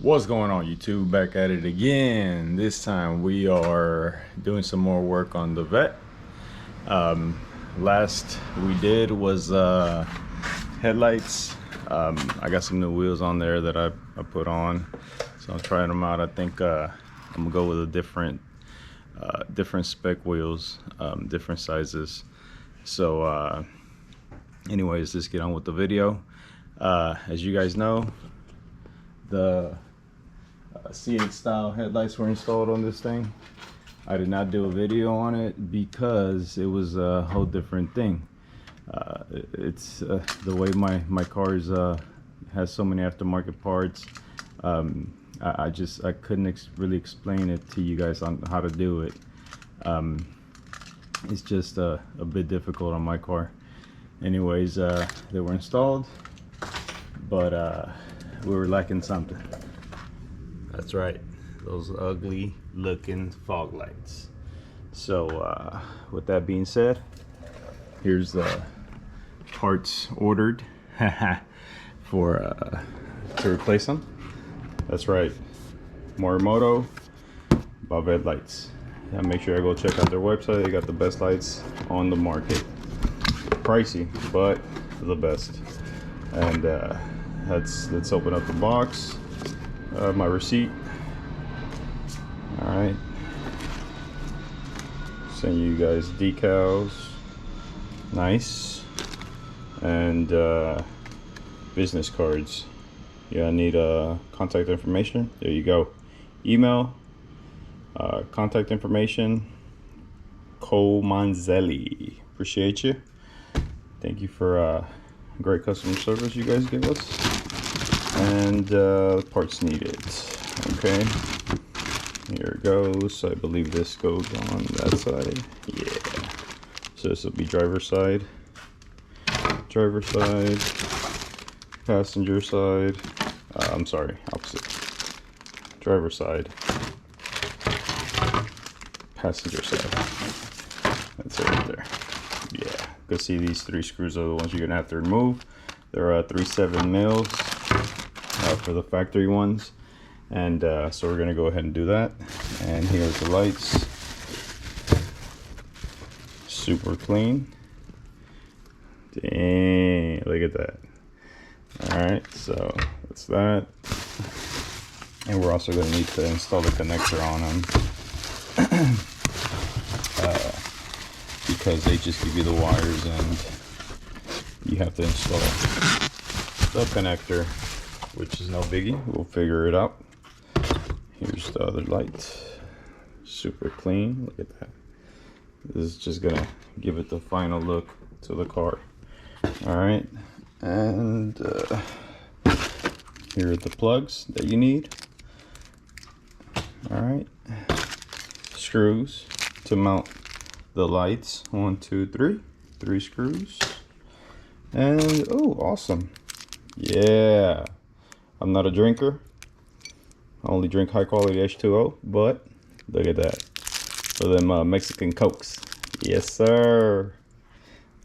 What's going on, YouTube? Back at it again. This time we are doing some more work on the Vette. Last we did was headlights. I got some new wheels on there that I put on, so I'm trying them out. I think I'm gonna go with a different spec wheels, different sizes. So anyways, let's get on with the video. As you guys know, the C8 style headlights were installed on this thing. I did not do a video on it because it was a whole different thing. It's the way my cars has so many aftermarket parts. I couldn't really explain it to you guys on how to do it. It's just a bit difficult on my car. Anyways, they were installed, but we were lacking something. That's right, those ugly looking fog lights. So with that being said, here's the parts ordered for to replace them. That's right, Morimoto Corvette lights. Yeah, make sure I go check out their website. They got the best lights on the market. Pricey, but the best. And let's open up the box. My receipt. All right, send you guys decals. Nice. And business cards. Yeah, I need contact information. There you go. Email, contact information. Cole Manzelli. Appreciate you. Thank you for great customer service you guys give us. And parts needed. Okay, here it goes. I believe this goes on that side. Yeah, so this will be driver side, passenger side. I'm sorry, opposite. Driver side, passenger side. That's it right there. Yeah, you can see these three screws are the ones you're gonna have to remove. They're 3/7 mils. For the factory ones, and so we're gonna go ahead and do that. And here's the lights, super clean. Dang, look at that. All right, so that's that. And we're also gonna need to install the connector on them because they just give you the wires and you have to install the connector, which is no biggie. We'll figure it out. Here's the other light, super clean. Look at that. This is just gonna give it the final look to the car. All right, and here are the plugs that you need. All right, screws to mount the lights. 1, 2, 3 screws. And oh, awesome. Yeah, I'm not a drinker. I only drink high quality H2O, but look at that. For them Mexican Cokes. Yes, sir.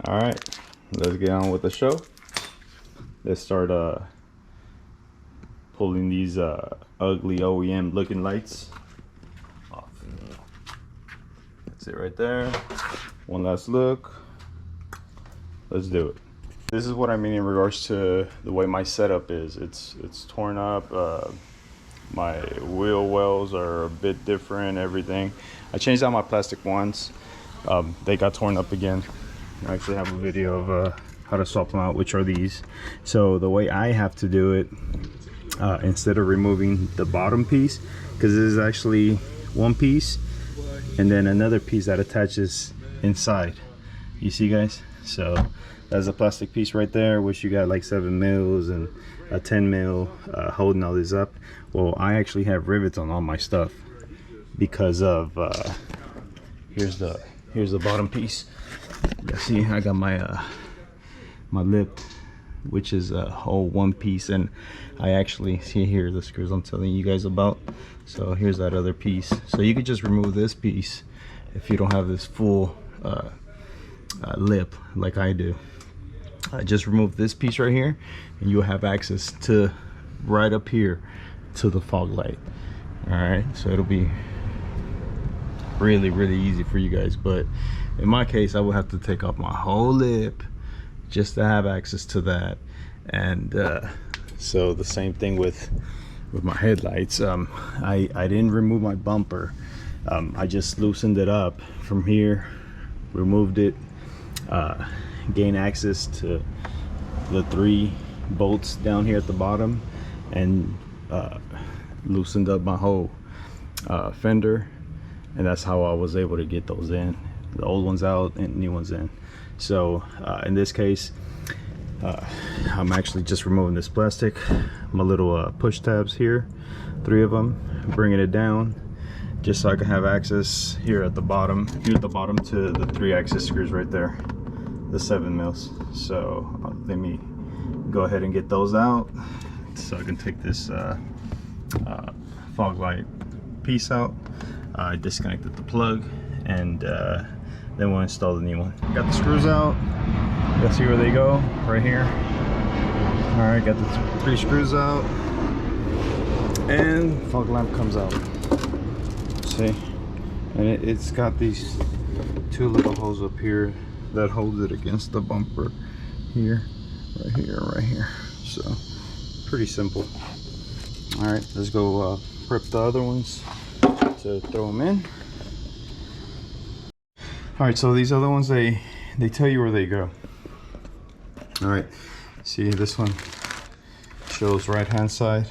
All right, let's get on with the show. Let's start pulling these ugly OEM looking lights off. That's it right there. One last look. Let's do it. This is what I mean in regards to the way my setup is. It's torn up. My wheel wells are a bit different, everything. I changed out my plastic ones. They got torn up again. I actually have a video of how to swap them out, which are these. So the way I have to do it, instead of removing the bottom piece, because this is actually one piece and then another piece that attaches inside. You see, guys? So that's a plastic piece right there, which you got like 7 mils and a 10 mil holding all this up. Well, I actually have rivets on all my stuff because of here's the bottom piece. You see, I got my my lip, which is a whole one piece, and I actually see here the screws I'm telling you guys about. So here's that other piece. So you could just remove this piece if you don't have this full lip like I do. Just remove this piece right here and you'll have access to right up here to the fog light. All right, so it'll be really easy for you guys, but in my case I will have to take off my whole lip just to have access to that. And so the same thing with my headlights. I didn't remove my bumper. I just loosened it up from here, removed it, gained access to the 3 bolts down here at the bottom, and loosened up my whole fender, and that's how I was able to get those in, the old ones out and new ones in. So in this case, I'm actually just removing this plastic, my little push tabs here, 3 of them, bringing it down just so I can have access here at the bottom, to the 3 access screws right there, the 7 mils. So let me go ahead and get those out so I can take this fog light piece out. I disconnected the plug, and then we'll install the new one. Got the screws out. Let's see where they go. Right here. All right, got the 3 screws out, and fog lamp comes out. See, and it's got these 2 little holes up here that holds it against the bumper here, right here. So pretty simple. All right, let's go prep the other ones to throw them in. All right, so these other ones, they tell you where they go. All right, see, this one shows right hand side,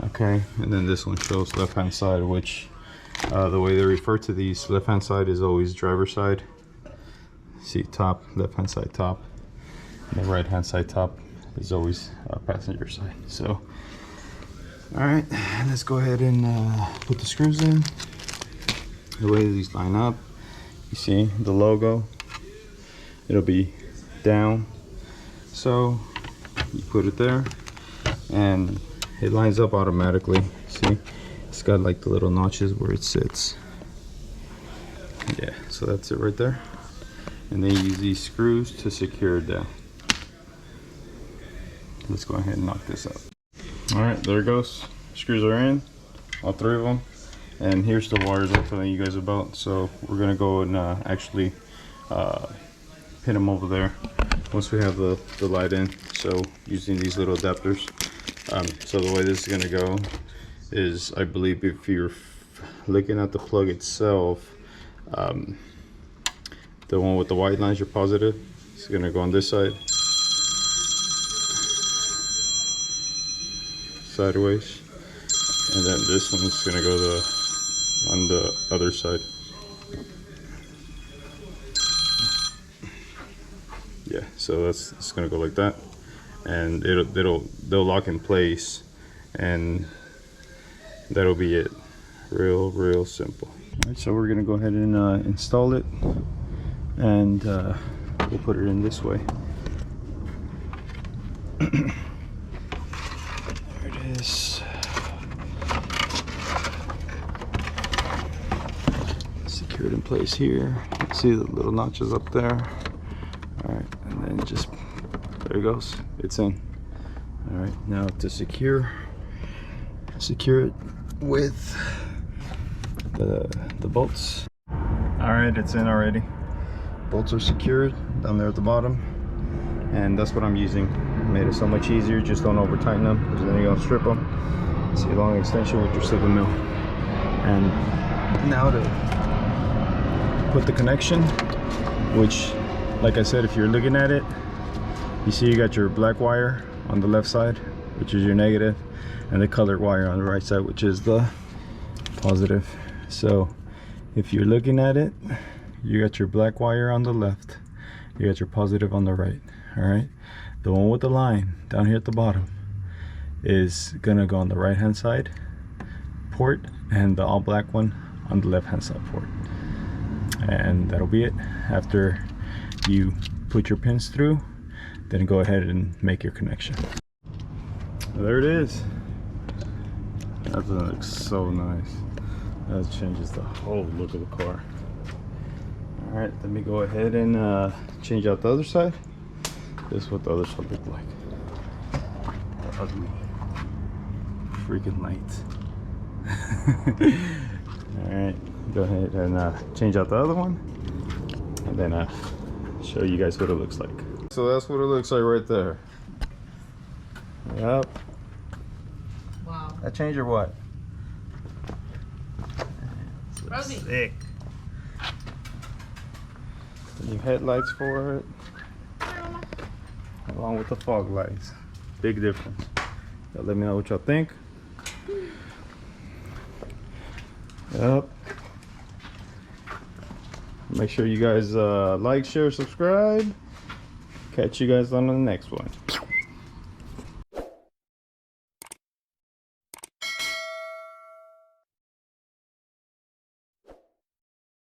okay, and then this one shows left hand side, which the way they refer to these, left hand side is always driver side. See, top, left hand side top, and the right hand side top is always passenger side. So all right, let's go ahead and put the screws in. The way these line up, you see the logo, it'll be down, so you put it there and it lines up automatically. See, it's got like the little notches where it sits. Yeah, so that's it right there. And then you use these screws to secure it down. Let's go ahead and knock this out. All right, there it goes. Screws are in, all 3 of them. And here's the wires I'm telling you guys about. So we're gonna go and actually pin them over there once we have the light in. So using these little adapters. So the way this is gonna go is, I believe if you're looking at the plug itself, the one with the white lines, your positive, it's gonna go on this side, sideways, and then this one is gonna go on the other side. Yeah, so it's gonna go like that, and they'll lock in place, and that'll be it. Real simple. All right, so we're gonna go ahead and install it, and we'll put it in this way. There it is. Secure it in place here. See the little notches up there. All right, and then just, there it goes, it's in. All right, now to secure it with the bolts. All right, it's in already. Bolts are secured down there at the bottom, and that's what I'm using. Made it so much easier. Just don't over tighten them, because then you're gonna strip them. See, a long extension with your 7 mil. And now to put the connection, which, like I said, if you're looking at it, you see you got your black wire on the left side, which is your negative, and the colored wire on the right side, which is the positive. So if you're looking at it, you got your black wire on the left, you got your positive on the right. All right, the one with the line down here at the bottom is gonna go on the right hand side port, and the all black one on the left hand side port. And that'll be it. After you put your pins through, then go ahead and make your connection. There it is. That looks so nice. That changes the whole look of the car. All right, let me go ahead and change out the other side. This is what the other side look like. Ugly. freaking lights. Alright, go ahead and change out the other one, and then show you guys what it looks like. So that's what it looks like right there. Yep. Wow. That change or what? Rosie. Sick. New headlights for it, along with the fog lights. Big difference. So let me know what y'all think. Yep. Make sure you guys like, share, subscribe. Catch you guys on the next one.